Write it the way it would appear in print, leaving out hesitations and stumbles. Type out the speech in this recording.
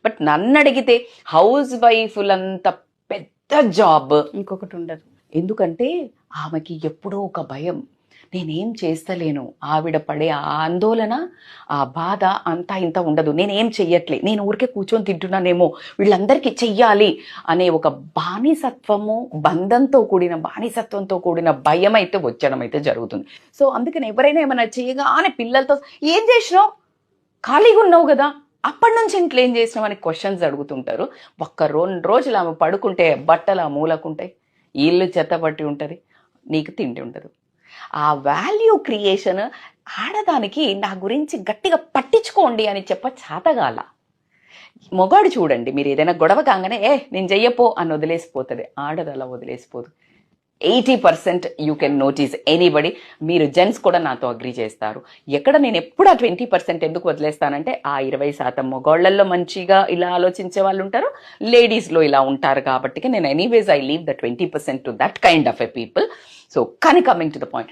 But నన్ను అడిగితే house వైఫ్లంత పెద్ద జాబ్ ఇంకొకటి ఉండదు. ఎందుకంటే ఆమెకి ఎప్పుడో ఒక భయం, నేనేం చేస్తలేను, ఆవిడ పడే ఆ ఆందోళన, ఆ బాధ అంతా ఇంత ఉండదు, నేనేం చెయ్యట్లే, నేను ఊరికే కూర్చొని తింటున్నానేమో, వీళ్ళందరికీ చెయ్యాలి అనే ఒక బానిసత్వము, బంధంతో కూడిన బానిసత్వంతో కూడిన భయం అయితే వచ్చడం అయితే జరుగుతుంది. సో అందుకని ఎవరైనా ఏమైనా చేయగానే పిల్లలతో ఏం చేసినావు, ఖాళీగా ఉన్నావు కదా, అప్పటి నుంచి ఇంట్లో ఏం చేసినావు అని క్వశ్చన్స్ అడుగుతుంటారు. ఒక్క 2 రోజులు ఆమె పడుకుంటే బట్టలు ఆ మూలకుంటాయి, ఇల్లు చెత్తబట్టి ఉంటుంది, నీకు తిండి ఉండదు. ఆ వాల్యూ క్రియేషన్ ఆడదానికి నా గురించి గట్టిగా పట్టించుకోండి అని చేతగాల. మొగాడు చూడండి, మీరు ఏదైనా గొడవ కాగానే నేను చెయ్యపో అని వదిలేసిపోతుంది, ఆడది అలా వదిలేసిపోదు. 80% యూ కెన్ నోటీస్ ఎనీబడి. మీరు జెంట్స్ కూడా నాతో అగ్రీ చేస్తారు. ఎక్కడ నేను ఎప్పుడు ఆ 20% ఎందుకు వదిలేస్తానంటే, ఆ 20% మగవాళ్ళల్లో మంచిగా ఇలా ఆలోచించే వాళ్ళు ఉంటారు, లేడీస్లో ఇలా ఉంటారు కాబట్టి నేను anyways I leave the 20% to that kind of a people. So కానీ కమింగ్ టు ద పాయింట్,